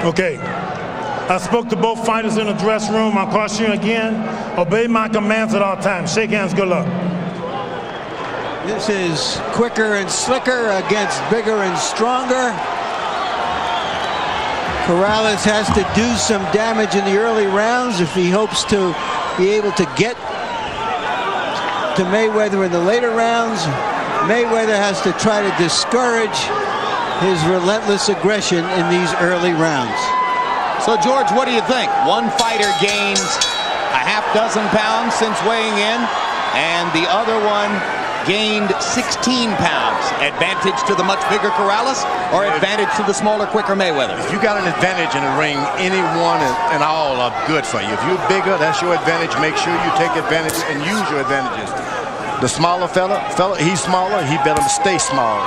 Okay. I spoke to both fighters in the dressing room. I'll caution you again. Obey my commands at all times. Shake hands. Good luck. This is quicker and slicker against bigger and stronger. Corrales has to do some damage in the early rounds if he hopes to be able to get to Mayweather in the later rounds. Mayweather has to try to discourage his relentless aggression in these early rounds. So, George, what do you think? One fighter gains a half dozen pounds since weighing in, and the other one gained 16 pounds. Advantage to the much bigger Corrales, or advantage to the smaller, quicker Mayweather? If you got an advantage in the ring, anyone and all are good for you. If you're bigger, that's your advantage. Make sure you take advantage and use your advantages. The smaller fella, he's smaller, he better stay small.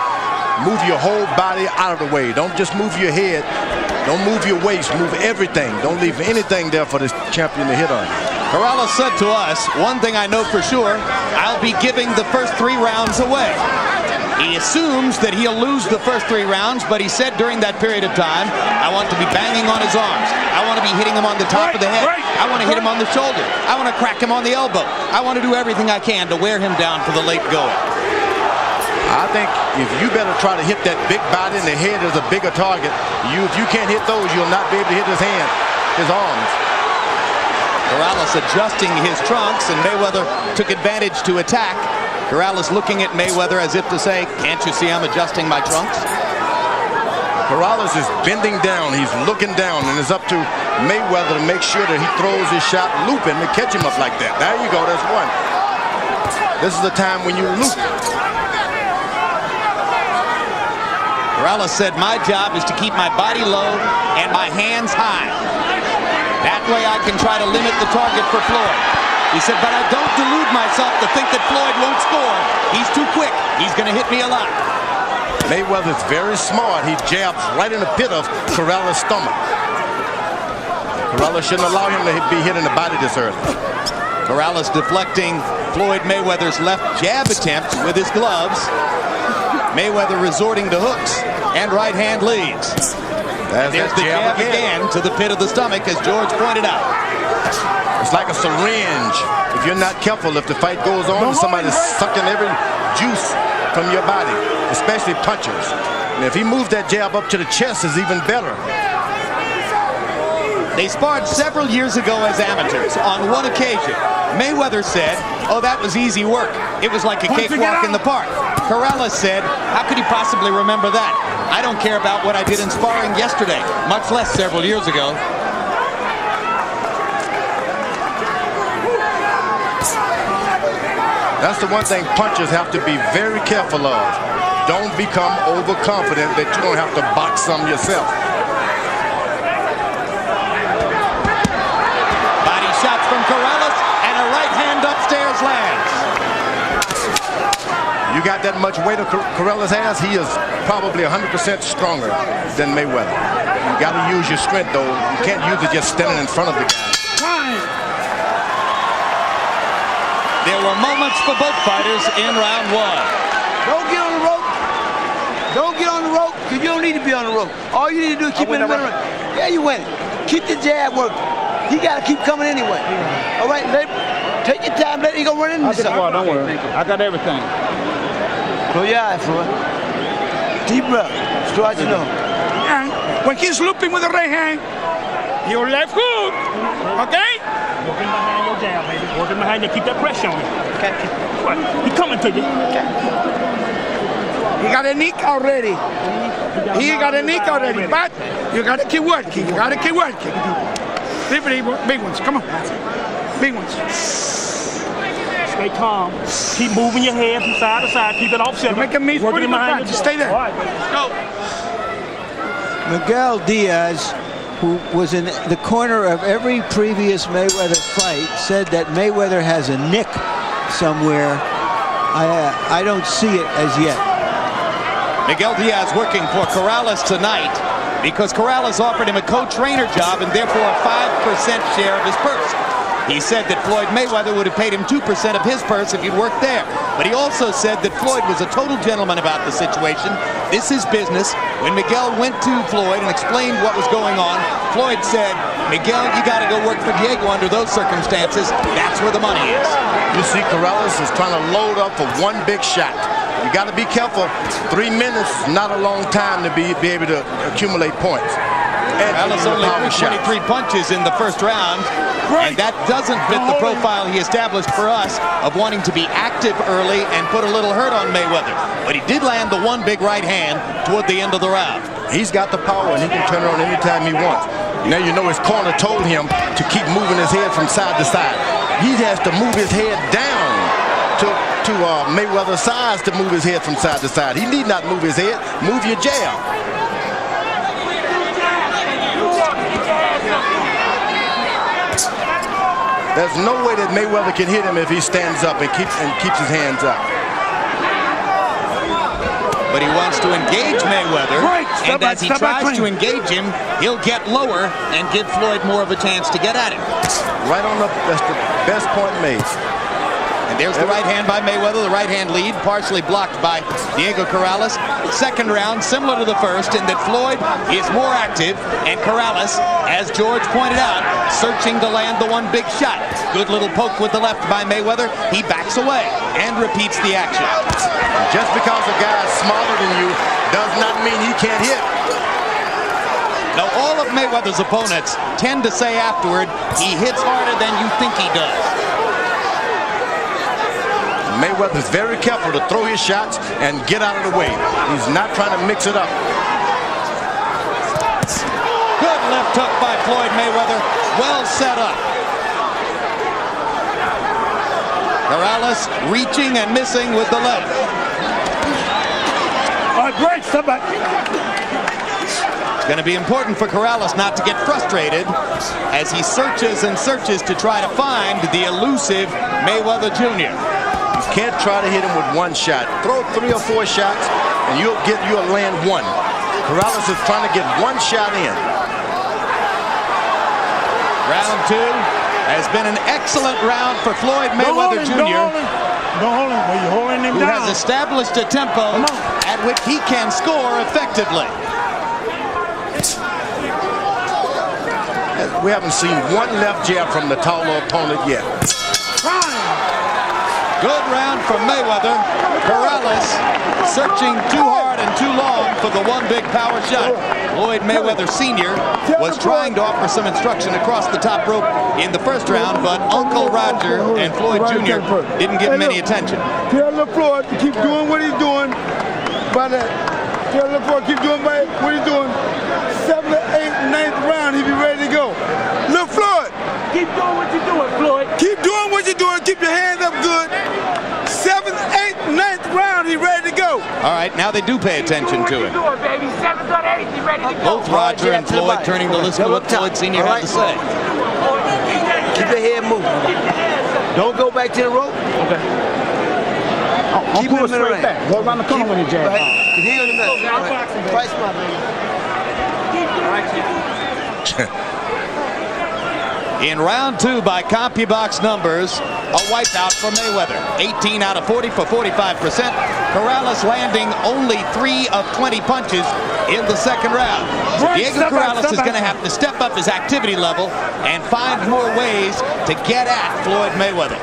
Move your whole body out of the way. Don't just move your head. Don't move your waist. Move everything. Don't leave anything there for this champion to hit on. Corrales said to us, one thing I know for sure, I'll be giving the first 3 rounds away. He assumes that he'll lose the first 3 rounds, but he said during that period of time, I want to be banging on his arms. I want to be hitting him on the top of the head. I want to hit him on the shoulder. I want to crack him on the elbow. I want to do everything I can to wear him down for the late going. I think if you better try to hit that big body, and the head is a bigger target. If you can't hit those, you'll not be able to hit his hand, his arms. Corrales adjusting his trunks, and Mayweather took advantage to attack. Corrales looking at Mayweather as if to say, can't you see I'm adjusting my trunks? Corrales is bending down. He's looking down, and it's up to Mayweather to make sure that he throws his shot looping to catch him up like that. There you go. That's one. This is the time when you loop. Corrales said, my job is to keep my body low and my hands high. That way I can try to limit the target for Floyd. He said, but I don't delude myself to think that Floyd won't score. He's too quick. He's going to hit me a lot. Mayweather's very smart. He jabs right in the pit of Corrales' stomach. Corrales shouldn't allow him to be hit in the body this early. Corrales deflecting Floyd Mayweather's left jab attempt with his gloves. Mayweather resorting to hooks and right hand leads. There's the jab again to the pit of the stomach, as George pointed out. It's like a syringe. If you're not careful, if the fight goes on, somebody's sucking every juice from your body, especially punchers. And if he moves that jab up to the chest, it's even better. They sparred several years ago as amateurs. On one occasion, Mayweather said, oh, that was easy work. It was like a cakewalk in the park. Corrales said, how could he possibly remember that? I don't care about what I did in sparring yesterday, much less several years ago. That's the one thing punchers have to be very careful of. Don't become overconfident that you don't have to box some yourself. Body shots from Corrales, and a right hand upstairs lands. You got that much weight Corrales has, he is probably 100% stronger than Mayweather. You got to use your strength, though. You can't use it just standing in front of the guy. There were moments for both fighters in round 1. Don't get on the rope. Don't get on the rope, because you don't need to be on the rope. All you need to do is keep it in the middle. Yeah, you win. Keep the jab working. He got to keep coming anyway. All right, take your time. Let him go run into something. Don't worry. I got everything. Close your eyes, Floyd. Deep breath. Stretch your nose. When he's looping with the right hand, your left hook, okay? Working behind your jab, baby. Working behind you. Keep that pressure on you. Okay. He's coming to you. Okay. He got a nick already. He got a nick already, but you got to keep working. You got to keep working. Big ones. Come on. Big ones. Stay calm. Keep moving your head from side to side. Keep it offset. Make a miss. Working behind you. Just stay there. All right, let's go. Miguel Diaz, who was in the corner of every previous Mayweather fight, said that Mayweather has a nick somewhere. I don't see it as yet. Miguel Diaz working for Corrales tonight because Corrales offered him a co-trainer job and therefore a 5% share of his purse. He said that Floyd Mayweather would have paid him 2% of his purse if he'd worked there. But he also said that Floyd was a total gentleman about the situation. This is business. When Miguel went to Floyd and explained what was going on, Floyd said, Miguel, you got to go work for Diego under those circumstances. That's where the money is. You see Corrales is trying to load up for one big shot. You got to be careful. 3 minutes is not a long time to be able to accumulate points. Corrales only threw 23 punches in the first round, and that doesn't fit the profile he established for us of wanting to be active early and put a little hurt on Mayweather. But he did land the one big right hand toward the end of the round. He's got the power, and he can turn it on anytime he wants. Now you know his corner told him to keep moving his head from side to side. He has to move his head down to Mayweather's size to move his head from side to side. He need not move his head. Move your jab. There's no way that Mayweather can hit him if he stands up and keeps his hands up. But he wants to engage Mayweather, and as he tries to engage him, he'll get lower and give Floyd more of a chance to get at him. Right on that's the best point made. And there's the right hand by Mayweather, the right hand lead, partially blocked by Diego Corrales. Second round, similar to the first, in that Floyd is more active, and Corrales, as George pointed out, searching to land the one big shot. Good little poke with the left by Mayweather. He backs away and repeats the action. Just because a guy is smaller than you does not mean he can't hit. Now, all of Mayweather's opponents tend to say afterward, he hits harder than you think he does. Mayweather's very careful to throw his shots and get out of the way. He's not trying to mix it up. Good left hook by Floyd Mayweather. Well set up. Corrales reaching and missing with the left. All right, break, step back. It's going to be important for Corrales not to get frustrated as he searches and searches to try to find the elusive Mayweather Jr. You can't try to hit him with one shot. Throw 3 or 4 shots, and you'll land one. Corrales is trying to get one shot in. Round 2 has been an excellent round for Floyd Mayweather Jr. Don't hold him. Well, you're holding him who down. has established a tempo at which he can score effectively. We haven't seen one left jab from the taller opponent yet. Good round from Mayweather. Corrales searching too hard and too long for the one big power shot. Floyd Mayweather Sr. was trying to offer some instruction across the top rope in the first round, but Uncle Roger and Floyd Jr. didn't give him any attention. Tell Floyd to keep doing what he's doing. By that, tell Floyd keep doing what he's doing. 7th, 8th, 9th round, he'll be ready to go. Look, Floyd. Keep doing what you're doing, Floyd. Keep doing what you're doing. Keep your hands up good. 7th, 8th, 9th round, he's ready to go. All right, now they do pay attention to him. Doing, baby. 7th or 8th, he's ready to go. Both Roger and Floyd turning to listen to what Floyd Sr. had to say. Keep your head moving. Don't go back to the rope. Okay. Keep him straight back. Go around the corner when you jab. He on the middle. Fight smart, baby. In round 2, by CompuBox numbers, a wipeout for Mayweather. 18 out of 40 for 45%. Corrales landing only 3 of 20 punches in the second round. So Diego Corrales is going to have to step up his activity level and find more ways to get at Floyd Mayweather.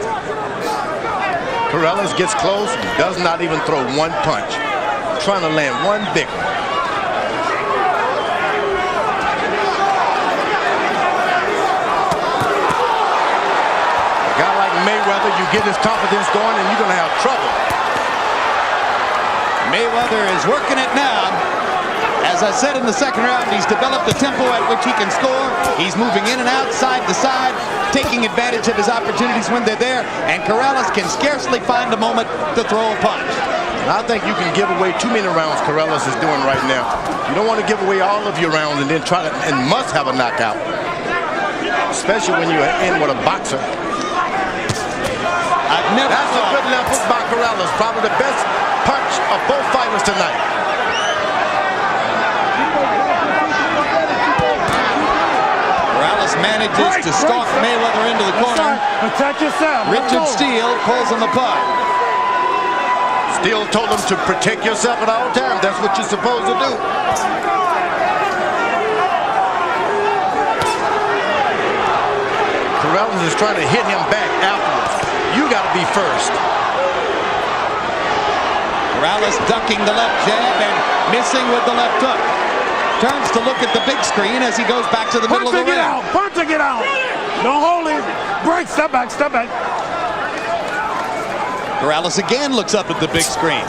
Corrales gets close, does not even throw one punch. Trying to land one big one. Mayweather, you get his confidence going and you're going to have trouble. Mayweather is working it now. As I said in the second round, he's developed a tempo at which he can score. He's moving in and out, side to side, taking advantage of his opportunities when they're there, and Corrales can scarcely find a moment to throw a punch. And I think you can give away too many rounds Corrales is doing right now. You don't want to give away all of your rounds and then try to and must have a knockout, especially when you're in with a boxer. That's a good left hook by Corrales. Probably the best punch of both fighters tonight. Corrales manages to stalk Mayweather into the corner. Protect yourself. Richard Steele pulls on the puck. still told him to protect yourself at all times. That's what you're supposed to do. Corrales is trying to hit him back afterwards. You got to be first. Corrales ducking the left jab and missing with the left hook. Turns to look at the big screen as he goes back to the middle of the ring. Punch to get out. Don't hold him. Break. Step back. Step back. Corrales again looks up at the big screen.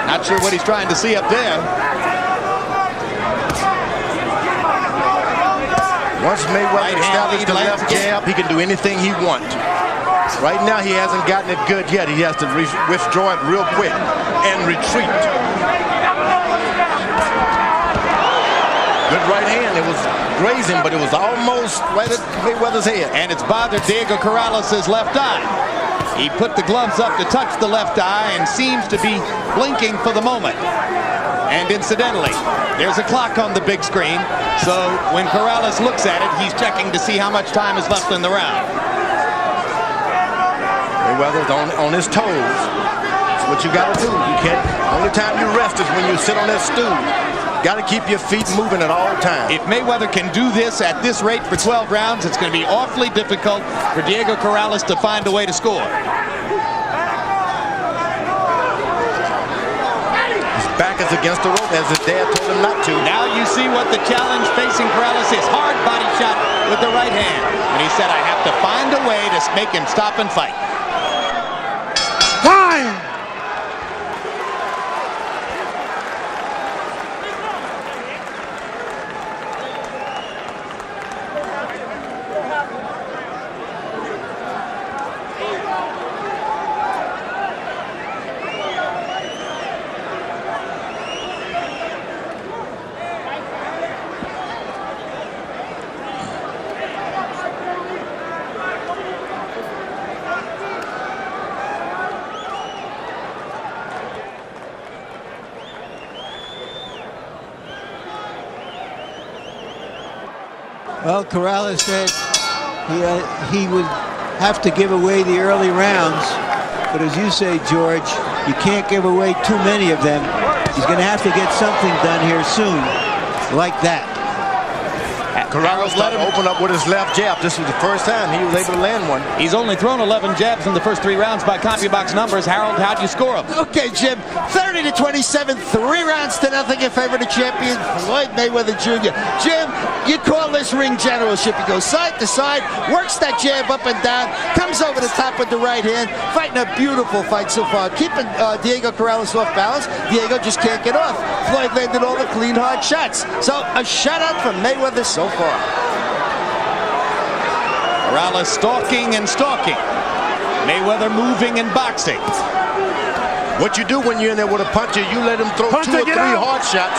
Not sure what he's trying to see up there. Once Mayweather established the left jab, he can do anything he wants. Right now, he hasn't gotten it good yet. He has to withdraw it real quick and retreat. Good right hand. It was grazing, but it was almost right at Mayweather's head. And it's bothered Diego Corrales' left eye. He put the gloves up to touch the left eye and seems to be blinking for the moment. And incidentally, there's a clock on the big screen, so when Corrales looks at it, he's checking to see how much time is left in the round. Mayweather's on his toes. That's what you got to do. You can't. Only time you rest is when you sit on that stool. Got to keep your feet moving at all times. If Mayweather can do this at this rate for 12 rounds, it's going to be awfully difficult for Diego Corrales to find a way to score. His back is against the rope as his dad told him not to. Now you see what the challenge facing Corrales is. Hard body shot with the right hand. And he said, I have to find a way to make him stop and fight. Time. Well, Corrales said he would have to give away the early rounds. But as you say, George, you can't give away too many of them. He's going to have to get something done here soon, like that. Corrales let him open up with his left jab. This was the first time he was able to land one. He's only thrown 11 jabs in the first 3 rounds by CompuBox numbers. Harold, how do you score him? Okay, Jim, 30-27, 3 rounds to nothing in favor of the champion, Floyd Mayweather Jr. Jim, you call this ring generalship. He goes side to side, works that jab up and down, comes over the top with the right hand, fighting a beautiful fight so far, keeping Diego Corrales off balance. Diego just can't get off. Floyd landed all the clean, hard shots. So a shutout from Mayweather so far. Corrales stalking and stalking. Mayweather moving and boxing. What you do when you're in there with a puncher, you let him throw 2 or 3 hard shots,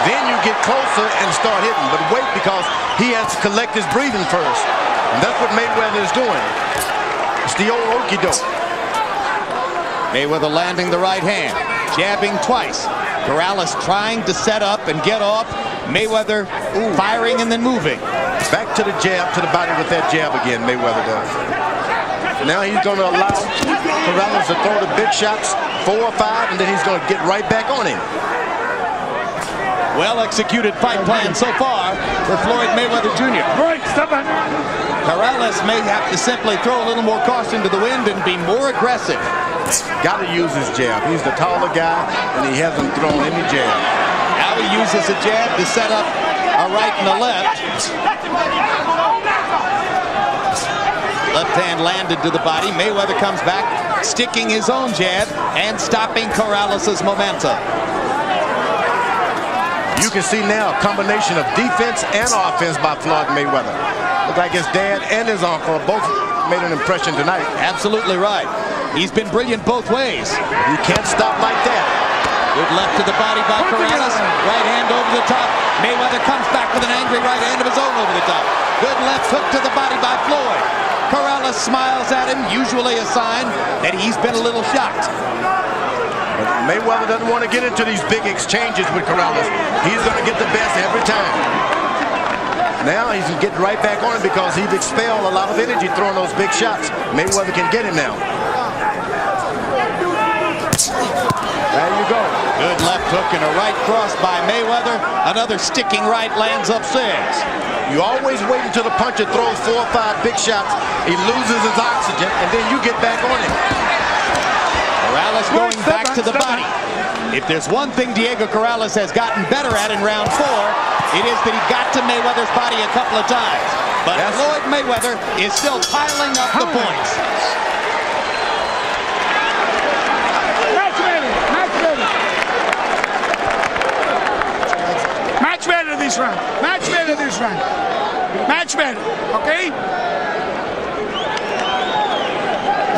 then you get closer and start hitting. But wait, because he has to collect his breathing first. And that's what Mayweather is doing. It's the old okey-doke. Mayweather landing the right hand, jabbing twice. Corrales trying to set up and get off. Mayweather firing and then moving. Back to the jab, to the body with that jab again, Mayweather does. Now he's going to allow Corrales to throw the big shots, 4 or 5, and then he's going to get right back on him. Well-executed fight plan so far for Floyd Mayweather Jr. Break. Step back. Corrales may have to simply throw a little more caution to the wind and be more aggressive. Got to use his jab. He's the taller guy, and he hasn't thrown any jab. Now he uses a jab to set up a right and a left. Left hand landed to the body. Mayweather comes back, sticking his own jab and stopping Corrales' momentum. You can see now a combination of defense and offense by Floyd Mayweather. Looks like his dad and his uncle both made an impression tonight. Absolutely right. He's been brilliant both ways. You can't stop like that. Good left to the body by Corrales. Right hand over the top. Mayweather comes back with an angry right hand of his own over the top. Good left hook to the body by Floyd. Corrales smiles at him, usually a sign that he's been a little shocked. But Mayweather doesn't want to get into these big exchanges with Corrales. He's going to get the best every time. Now he's getting right back on him because he's expelled a lot of energy throwing those big shots. Mayweather can get him now. There you go. Good left hook and a right cross by Mayweather. Another sticking right lands upstairs. You always wait until the puncher throws 4 or 5 big shots. He loses his oxygen, and then you get back on him. Corrales going back to the body. If there's one thing Diego Corrales has gotten better at in round 4, it is that he got to Mayweather's body a couple of times. But Floyd Mayweather is still piling up the points. Match better this round. Match better this round. Match better. Okay?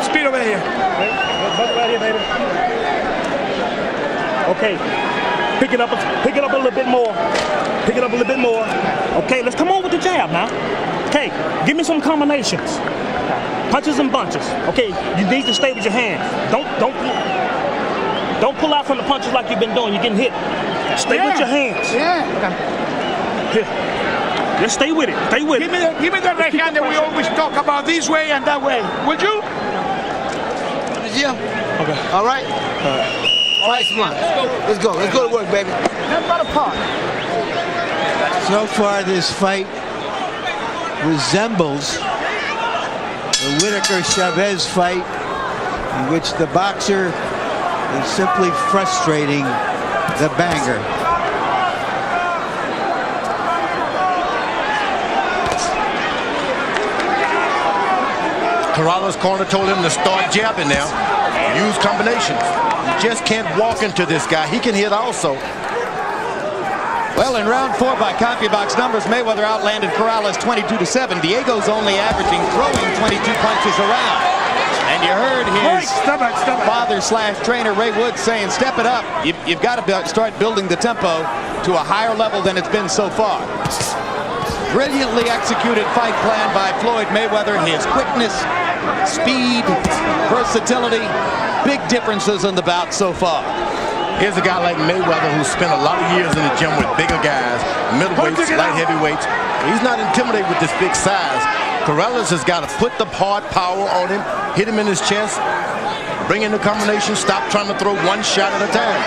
Speed over here. Right here, baby. Okay. Pick it up a little bit more. Pick it up a little bit more. Okay, let's come on with the jab now. Okay, give me some combinations. Punches and bunches. Okay, you need to stay with your hands. Don't pull out from the punches like you've been doing. You're getting hit. Stay with your hands. Here. Just stay with it. Stay with it. Give me the right hand that we always talk about, this way and that way. Would you? Yeah. Okay. All right. Fight smart. Let's go. Let's go to work, baby. That's not a part. So far, this fight resembles the Whitaker-Chavez fight, in which the boxer is simply frustrating the banger. Corrales' corner told him to start jabbing now. Use combinations. You just can't walk into this guy. He can hit also. Well, in round 4 by CompuBox numbers, Mayweather outlanded Corrales 22-7. Diego's only averaging throwing 22 punches around. And you heard his father/trainer Ray Woods saying, step it up. You've got to start building the tempo to a higher level than it's been so far. Brilliantly executed fight plan by Floyd Mayweather. His quickness, speed, versatility, big differences in the bout so far. Here's a guy like Mayweather who spent a lot of years in the gym with bigger guys, middleweights, light heavyweights. He's not intimidated with this big size. Corrales has got to put the hard power on him, hit him in his chest, bring in the combination, stop trying to throw one shot at a time.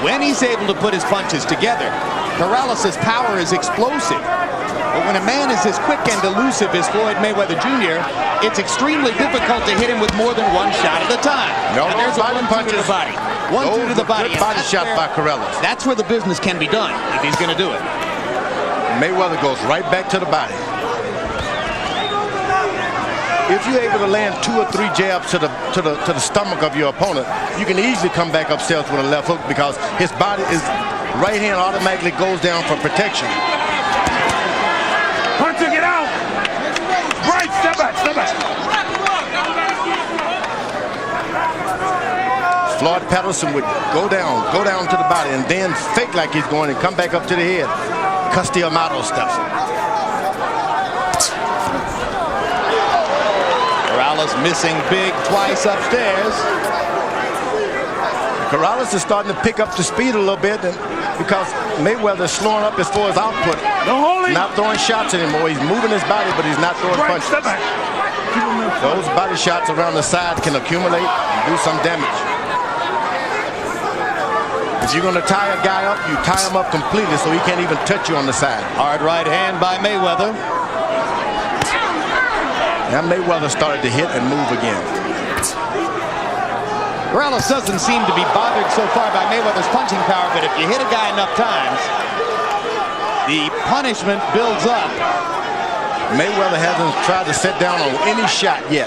When he's able to put his punches together, Corrales' power is explosive. But when a man is as quick and elusive as Floyd Mayweather Jr., it's extremely difficult to hit him with more than one shot at a time. No, and there's a 1-2 to the body. 1-2 to the body. Good body shot by Corrales. That's where the business can be done if he's going to do it. Mayweather goes right back to the body. If you're able to land 2 or 3 jabs to the stomach of your opponent, you can easily come back upstairs with a left hook because his body is right hand automatically goes down for protection. Puncher, get out. Right, step back, step back. Floyd Patterson would go down to the body and then fake like he's going and come back up to the head. Castillo stuff. Corrales missing big twice upstairs. Corrales is starting to pick up the speed a little bit because Mayweather is slowing up as far as output. Not throwing shots anymore. He's moving his body, but he's not throwing punches. Those body shots around the side can accumulate and do some damage. If you're going to tie a guy up, you tie him up completely so he can't even touch you on the side. Hard right hand by Mayweather. Now Mayweather started to hit and move again. Corrales doesn't seem to be bothered so far by Mayweather's punching power, but if you hit a guy enough times, the punishment builds up. Mayweather hasn't tried to sit down on any shot yet.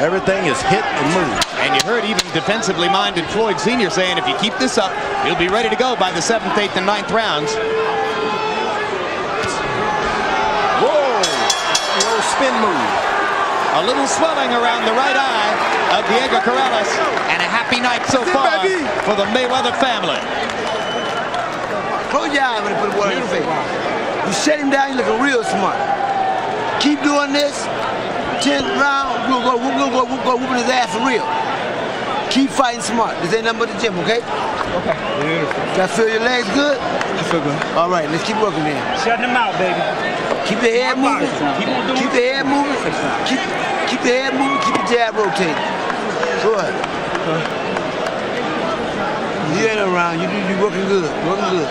Everything is hit and move. And you heard even defensively minded Floyd Sr. saying if you keep this up, he'll be ready to go by the 7th, 8th, and 9th rounds. Whoa! The old spin move. A little swelling around the right eye of Diego Corrales, and a happy night so far for the Mayweather family. Close your eyes when you put the water in your face. You shut him down, you're looking real smart. Keep doing this. 10th round, we'll go whooping his ass for real. Keep fighting smart. This ain't nothing but the gym, okay? Okay. Beautiful. Y'all feel your legs good? I feel good. All right, let's keep working then. Shutting them out, baby. Keep the head moving. Keep the head moving. Keep the head moving. Keep the jab rotating. Good. You ain't around. You working good. Working good.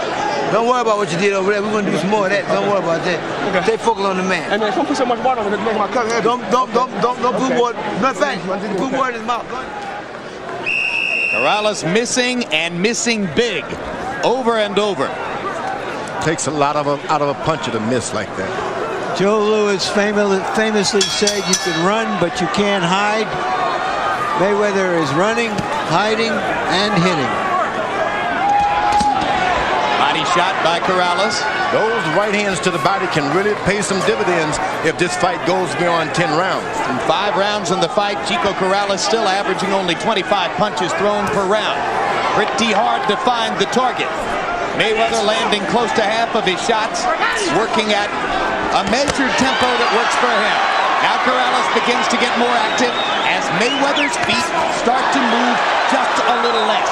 Don't worry about what you did over there. We're gonna do some more of that. Don't worry about that. Okay. Stay focused on the man. Hey man, don't put so much water on it to make my cut heavy. Don't put water. Matter of fact, put water in his mouth. Corrales missing and missing big, over and over. Takes a lot out of a puncher to miss like that. Joe Louis famously said you can run, but you can't hide. Mayweather is running, hiding, and hitting. Body shot by Corrales. Those right hands to the body can really pay some dividends if this fight goes beyond 10 rounds. In 5 rounds in the fight, Chico Corrales still averaging only 25 punches thrown per round. Pretty hard to find the target. Mayweather landing close to half of his shots, working at a measured tempo that works for him. Now Corrales begins to get more active as Mayweather's feet start to move just a little less.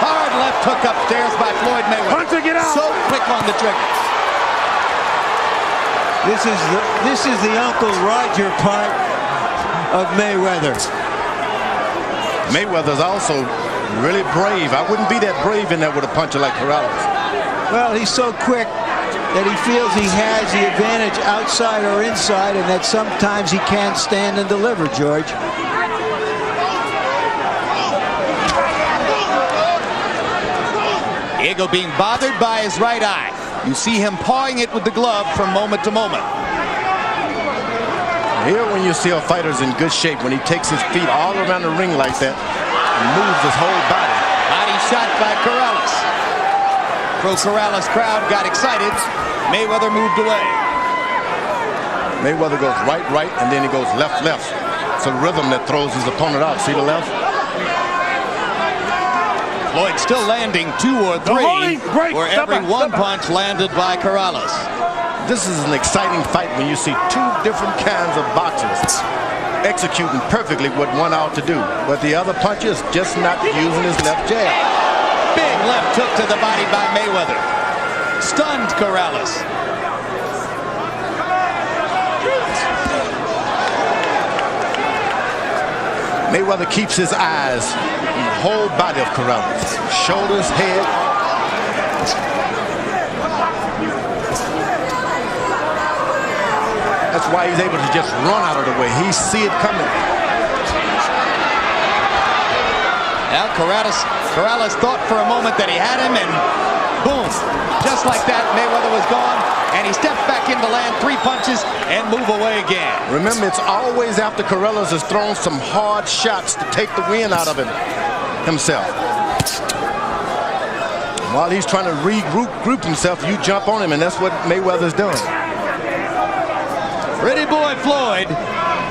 Hard left hook upstairs by Floyd Mayweather. Punch to get out. So quick on the trigger. This is the Uncle Roger part of Mayweather. Mayweather's also really brave. I wouldn't be that brave in there with a puncher like Corrales. Well, he's so quick that he feels he has the advantage outside or inside, and that sometimes he can't stand and deliver, George. Diego being bothered by his right eye. You see him pawing it with the glove from moment to moment. Here when you see a fighter's in good shape, when he takes his feet all around the ring like that, and moves his whole body. Body shot by Corrales. Pro-Corrales crowd got excited. Mayweather moved away. Mayweather goes right, and then he goes left. It's a rhythm that throws his opponent out. See the left? Floyd still landing 2 or 3 where every one punch landed by Corrales. This is an exciting fight when you see 2 different kinds of boxers executing perfectly what one ought to do, but the other puncher is just not using his left jab. Big left hook to the body by Mayweather. Stunned Corrales. Mayweather keeps his eyes on the whole body of Corrales. Shoulders, head. That's why he's able to just run out of the way. He see it coming. Now Corrales thought for a moment that he had him, and boom. Just like that, Mayweather was gone, and he stepped back in to land 3 punches and move away again. Remember, it's always after Corrales has thrown some hard shots to take the wind out of himself. While he's trying to regroup himself, you jump on him, and that's what Mayweather's doing. Pretty boy Floyd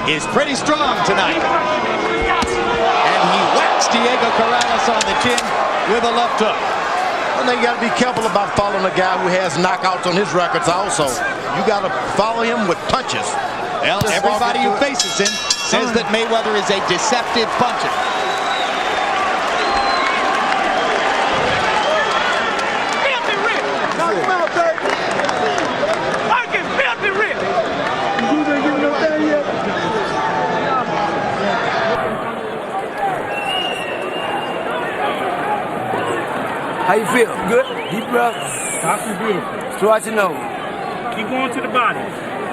is pretty strong tonight. And he whacks Diego Corrales on the chin with a left hook. And they got to be careful about following a guy who has knockouts on his records also. You got to follow him with punches. Well, everybody who faces him says that Mayweather is a deceptive puncher. How you feel? Good? Deep breath. Talking beautiful. So what you know. Keep going to the body.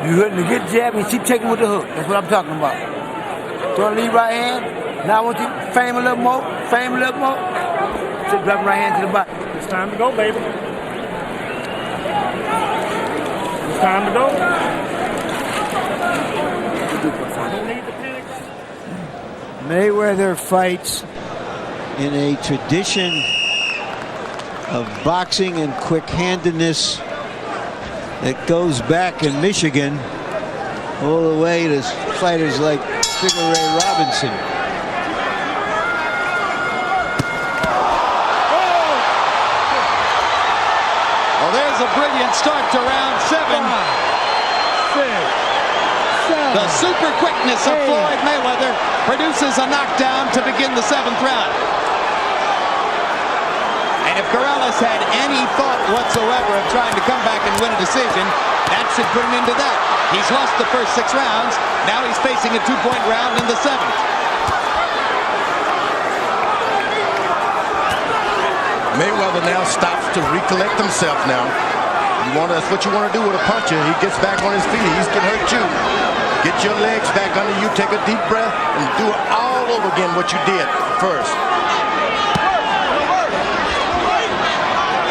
You hitting a good jab and keep taking with the hook. That's what I'm talking about. Throw the lead right hand. Now I want you to frame a little more. Frame a little more. Just drop right hand to the body. It's time to go, baby. It's time to go. Don't need to panic. Mayweather fights in a tradition of boxing and quick-handedness that goes back in Michigan all the way to fighters like Sugar Ray Robinson. Well, there's a brilliant start to round 7. 5, 6, 7. The super quickness of Floyd Mayweather produces a knockdown to begin the 7th round. And if Corrales had any thought whatsoever of trying to come back and win a decision, that should put him into that. He's lost the first 6 rounds. Now he's facing a 2-point round in the 7th. Mayweather now stops to recollect himself now. That's what you want to do with a puncher. He gets back on his feet. He's going to hurt you. Get your legs back under you. Take a deep breath and do it all over again what you did first.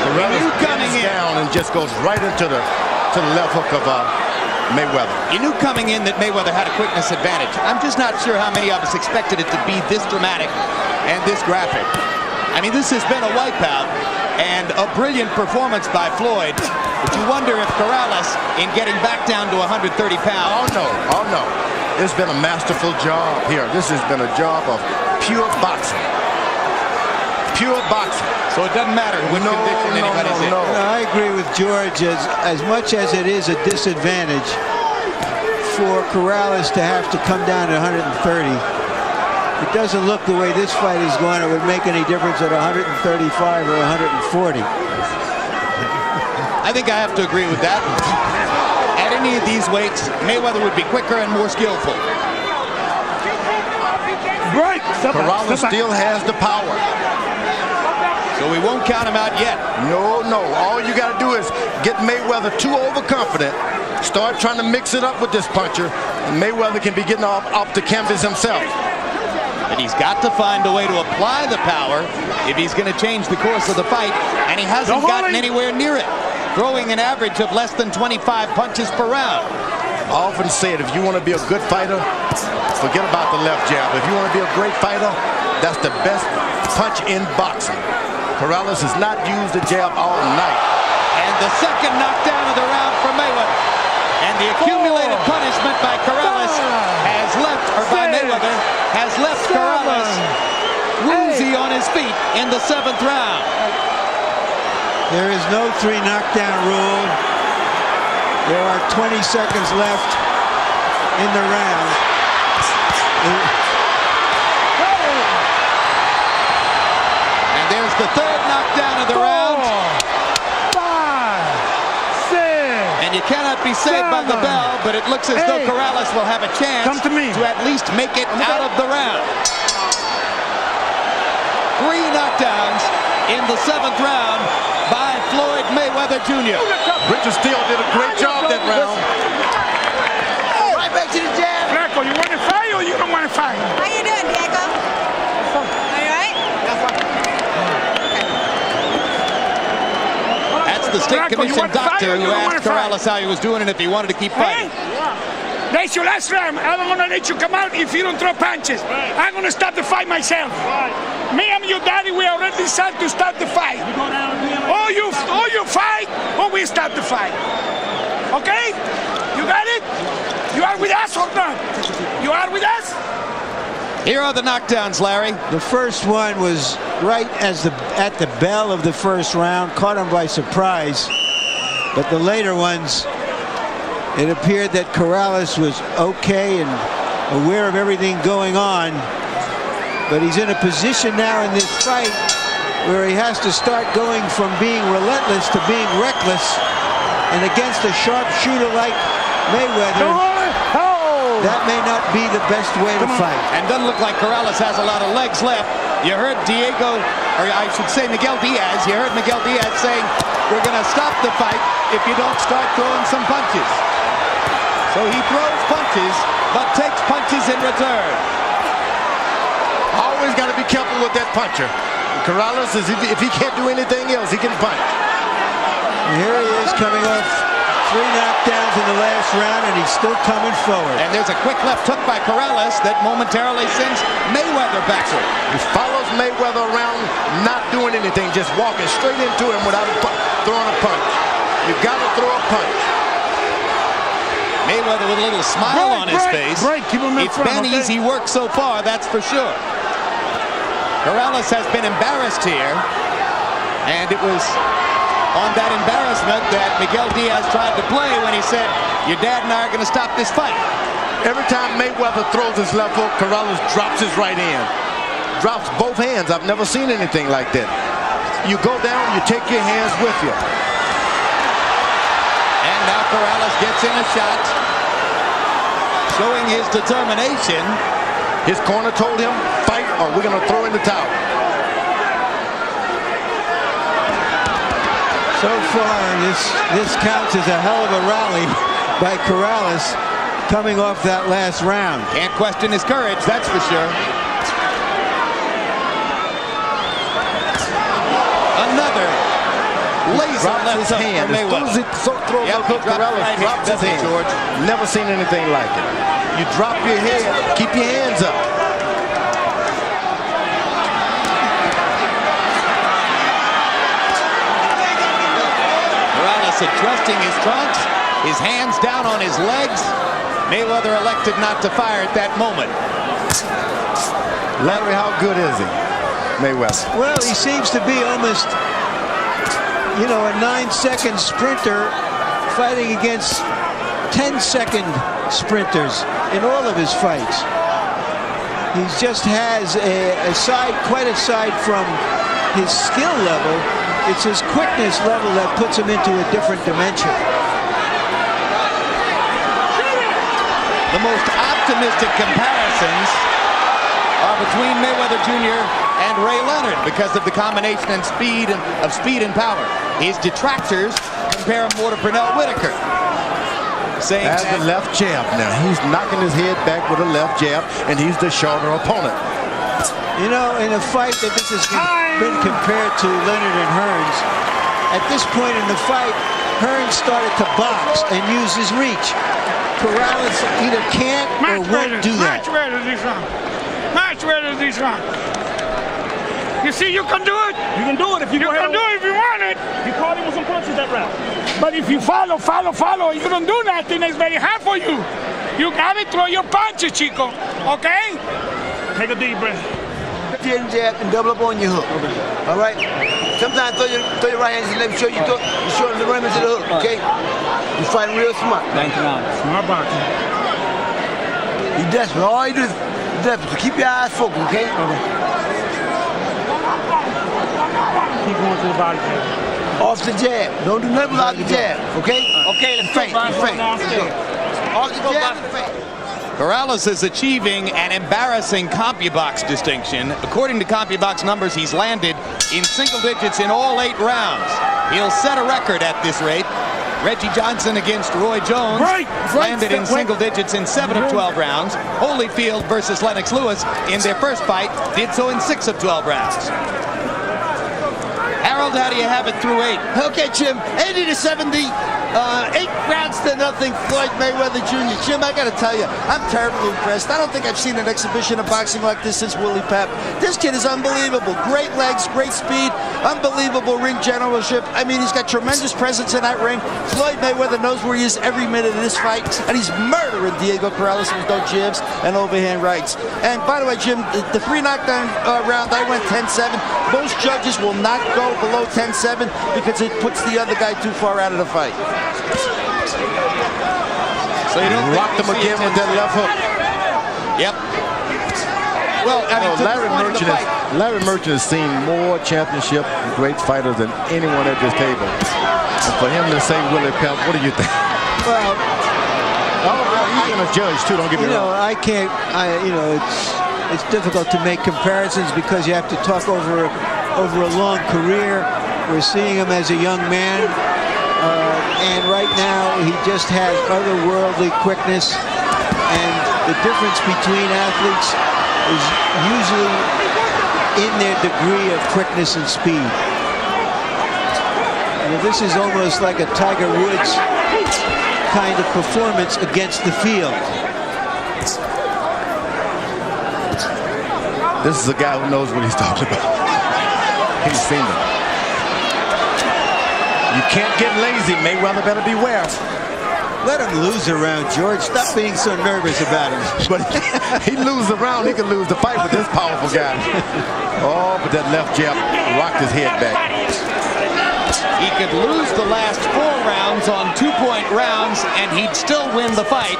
Corrales coming down and just goes right into the left hook of Mayweather. You knew coming in that Mayweather had a quickness advantage. I'm just not sure how many of us expected it to be this dramatic and this graphic. I mean, this has been a wipeout and a brilliant performance by Floyd. But you wonder if Corrales, in getting back down to 130 pounds. Oh no. It's been a masterful job here. This has been a job of pure boxing. Pure boxing. So it doesn't matter what condition anybody's in. No, I agree with George. As much as it is a disadvantage for Corrales to have to come down to 130, it doesn't look the way this fight is going. It would make any difference at 135 or 140. I think I have to agree with that. At any of these weights, Mayweather would be quicker and more skillful. Right. Corrales still has the power. So we won't count him out yet. No. All you got to do is get Mayweather too overconfident. Start trying to mix it up with this puncher. And Mayweather can be getting off the canvas himself. And he's got to find a way to apply the power if he's going to change the course of the fight. And he hasn't gotten anywhere near it, throwing an average of less than 25 punches per round. I often say it, if you want to be a good fighter, forget about the left jab. If you want to be a great fighter, that's the best punch in boxing. Corrales has not used the jab all night. And the second knockdown of the round for Mayweather. And the accumulated punishment by Corrales has left, or by Mayweather, has left Corrales woozy on his feet in the 7th round. There is no 3 knockdown rule. There are 20 seconds left in the round. And there's the 3rd knockdown of the round. 5, 6. And you cannot be saved by the bell, but it looks as though Corrales will have a chance to at least make it out of the round. 3 knockdowns in the 7th round by Floyd Mayweather Jr. Richard Steele did a great job that round. Right back to the jab. Flaco, you want to fight or you don't want to fight? How you doing, Diego? All right? That's the state commission doctor who asked Corrales how he was doing and if he wanted to keep fighting. That's your last round. I'm going to let you come out if you don't throw punches. I'm going to stop the fight myself. Me and your daddy, we already decided to start the fight. Or you fight, or we start the fight. Okay? You got it? You are with us or not? You are with us? Here are the knockdowns, Larry. The first one was right at the bell of the first round, caught him by surprise. But the later ones, it appeared that Corrales was okay and aware of everything going on. But he's in a position now in this fight where he has to start going from being relentless to being reckless. And against a sharpshooter like Mayweather, that may not be the best way to fight. And doesn't look like Corrales has a lot of legs left. You heard Diego, or I should say Miguel Diaz, you heard Miguel Diaz saying, we're going to stop the fight if you don't start throwing some punches. So he throws punches, but takes punches in return. Always got to be careful with that puncher. Corrales, if he can't do anything else, he can punch. And here he is coming off 3 knockdowns in the last round, and he's still coming forward. And there's a quick left hook by Corrales that momentarily sends Mayweather backward. He follows Mayweather around, not doing anything, just walking straight into him without throwing a punch. You got to throw a punch. Mayweather with a little smile on his face. Keep him in It's front, been okay? easy work so far, that's for sure. Corrales has been embarrassed here, and it was on that embarrassment that Miguel Diaz tried to play when he said, your dad and I are going to stop this fight. Every time Mayweather throws his left hook, Corrales drops his right hand. Drops both hands. I've never seen anything like that. You go down, you take your hands with you. And now Corrales gets in a shot, showing his determination. His corner told him, fight or we're going to throw in the towel. So far, this counts as a hell of a rally by Corrales coming off that last round. Can't question his courage, that's for sure. Another laser left hook for Mayweather. As soon as he throws a hook, Corrales drops his hand. George, never seen anything like it. You drop your head, keep your hands up. Corrales adjusting his trunks, his hands down on his legs. Mayweather elected not to fire at that moment. Larry, how good is he, Mayweather? Well, he seems to be almost, you know, a 9-second sprinter fighting against 10-second sprinters in all of his fights. He just has quite aside from his skill level, it's his quickness level that puts him into a different dimension. The most optimistic comparisons are between Mayweather Jr. and Ray Leonard because of the combination and speed and power. His detractors compare him more to Pernell Whitaker. Saying has the left jab now. He's knocking his head back with a left jab, and he's the shorter opponent. You know, in a fight that this has been compared to Leonard and Hearns, at this point in the fight, Hearns started to box and use his reach. Corrales either can't or won't do that. Much better this round. Much better this round. You see, you can do it. You can do it if you can do it if you want it. You caught him with some punches that round. But if you follow, if you don't do nothing, it's very hard for you. You gotta throw your punches, Chico. Okay? Take a deep breath. Jab and double up on your hook. Okay. All right? Sometimes throw your right hand and let me show you the rim into the hook, okay? You fight real smart. Thank you. Smart boxing. You desperate. All you do is desperate. So keep your eyes focused, okay? Keep going to the body. Off the jab. Don't do nothing without the jab, okay? Okay, let's feint. Off the jab and feint. Corrales is achieving an embarrassing CompuBox distinction. According to CompuBox numbers, he's landed in single digits in all 8 rounds. He'll set a record at this rate. Reggie Johnson against Roy Jones landed in single digits in 7 of 12 rounds. Holyfield versus Lennox Lewis in their first fight did so in 6 of 12 rounds. Harold, how do you have it through 8? Okay, Jim, 80-70, 8 rounds to nothing, Floyd Mayweather Jr. Jim, I gotta tell you, I'm terribly impressed. I don't think I've seen an exhibition of boxing like this since Willie Pep. This kid is unbelievable. Great legs, great speed, unbelievable ring generalship. I mean, he's got tremendous presence in that ring. Floyd Mayweather knows where he is every minute of this fight, and he's murdering Diego Corrales with no jabs and overhand rights. And by the way, Jim, the 3 knockdown round, I went 10-7. Most judges will not go below 10-7 because it puts the other guy too far out of the fight. So you don't rocked him again with that left hook. Yep. Well, I mean, Larry Merchant has seen more championship and great fighters than anyone at this table. And for him to say Willie Pep, what do you think? Well, he's going to judge too. Don't get me wrong. I can't. It's difficult to make comparisons because you have to talk over a long career. We're seeing him as a young man, and right now he just has otherworldly quickness. And the difference between athletes is usually in their degree of quickness and speed. This is almost like a Tiger Woods kind of performance against the field. This is a guy who knows what he's talking about. He's seen it. You can't get lazy. Mayweather better beware. Let him lose a round, George. Stop being so nervous about him. But he loses a round, he can lose the fight with this powerful guy. Oh, but that left jab rocked his head back. He could lose the last 4 rounds on 2-point rounds, and he'd still win the fight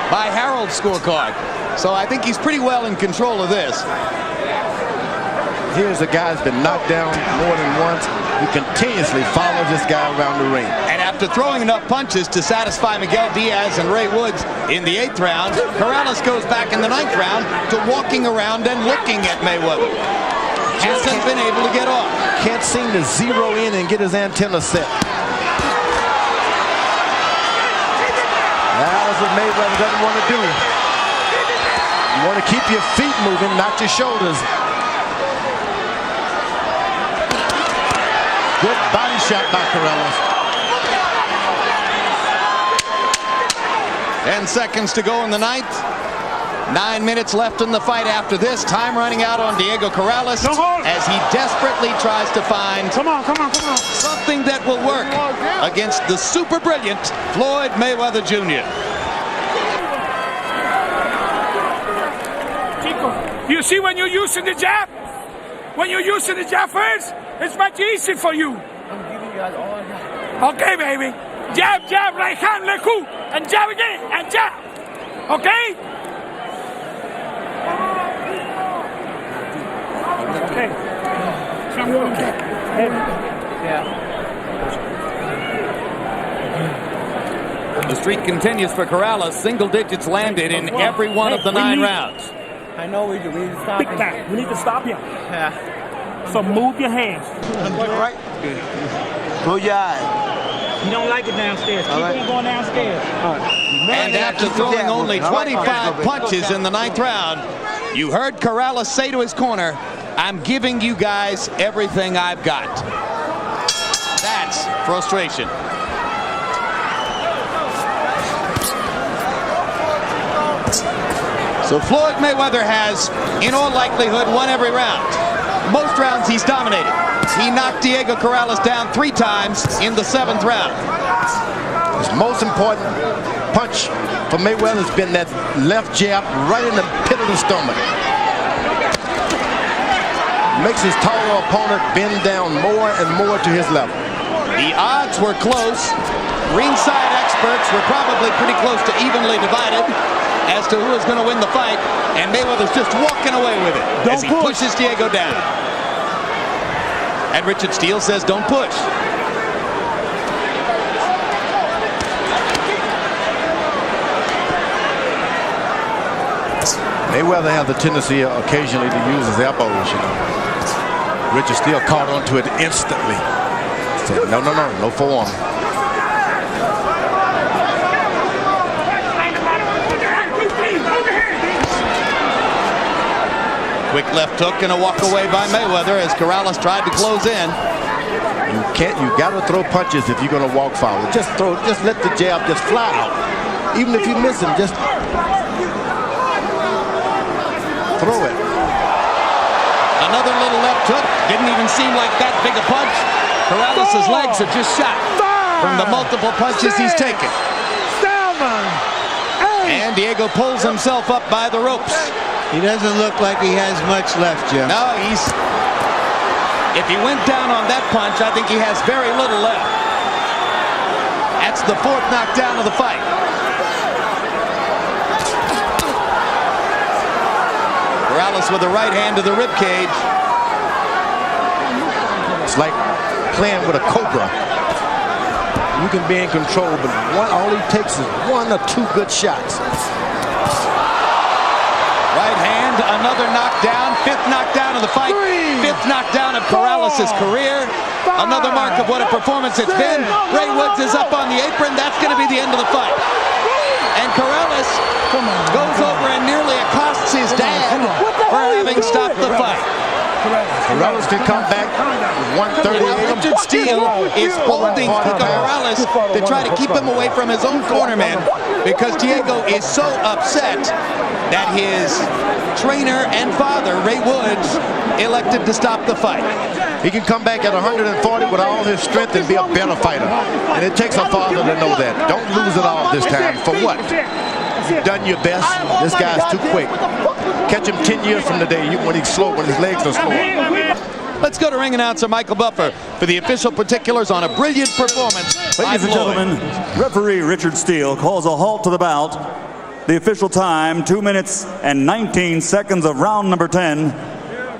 by Harold's scorecard. So I think he's pretty well in control of this. Here's a guy who's been knocked down more than once. He continuously follows this guy around the ring. And after throwing enough punches to satisfy Miguel Diaz and Ray Woods in the 8th round, Corrales goes back in the 9th round to walking around and looking at Mayweather. hasn't been able to get off. Can't seem to zero in and get his antenna set. That's what Mayweather doesn't want to do. You want to keep your feet moving, not your shoulders. Good body shot by Corrales. 10 seconds to go in the ninth. 9 minutes left in the fight after this. Time running out on Diego Corrales as he desperately tries to find something that will work against the super brilliant Floyd Mayweather Jr. You see when you're using the jab? When you're using the jab first, it's much easier for you. I'm giving you guys all I got. Okay, baby. Jab, jab, right hand, left hook, and jab again, and jab. Okay? Okay. Yeah. The streak continues for Corrales. Single digits landed in every one of the 9 rounds. I know we do. We need to stop Big him. time. We need to stop him. Yeah. So move your hands. Right. Close your eyes. You don't like it downstairs. Keep on going downstairs. And after throwing only 25 punches in the 9th round, you heard Corrales say to his corner, "I'm giving you guys everything I've got." That's frustration. So Floyd Mayweather has, in all likelihood, won every round. Most rounds he's dominated. He knocked Diego Corrales down 3 times in the 7th round. His most important punch for Mayweather has been that left jab right in the pit of the stomach. Makes his taller opponent bend down more and more to his level. The odds were close. Ringside experts were probably pretty close to evenly divided as to who is going to win the fight, and Mayweather's just walking away with it as he pushes Diego down. And Richard Steele says, "Don't push." Mayweather has a tendency occasionally to use his elbows, you know. Richard Steele caught onto it instantly. Said, no forearm. Quick left hook and a walk away by Mayweather as Corrales tried to close in. You gotta throw punches if you're gonna walk forward. Just let the jab just fly out. Even if you miss him, just throw it. Another little left hook. Didn't even seem like that big a punch. Corrales' legs are just shot from the multiple punches he's taken. And Diego pulls himself up by the ropes. He doesn't look like he has much left, Jim. No, if he went down on that punch, I think he has very little left. That's the 4th knockdown of the fight. Corrales with the right hand to the rib cage. It's like playing with a cobra. You can be in control, but all he takes is 1 or 2 good shots. Right hand, another knockdown, 5th knockdown of the fight, 5th knockdown of Corrales' career. Another mark of what a performance it's been. Ray Woods is up on the apron. That's going to be the end of the fight. And Corrales goes over and nearly accosts his dad for having stopped the fight. Corrales can come back 138. Richard Steele is holding Corrales to try to keep him away from his own cornerman because Diego is so upset that his trainer and father, Ray Woods, elected to stop the fight. He can come back at 140 with all his strength and be a better fighter. And it takes a father to know that. Don't lose it all this time. For what? You've done your best. This guy's too quick. Catch him 10 years from today when he's slow, when his legs are slow. Let's go to ring announcer Michael Buffer for the official particulars on a brilliant performance. Ladies and gentlemen, referee Richard Steele calls a halt to the bout. The official time, 2 minutes and 19 seconds of round number 10.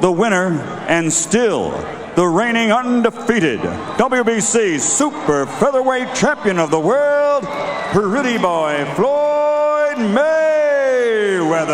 The winner, and still the reigning undefeated WBC super featherweight champion of the world, Pretty Boy Floyd Mayweather.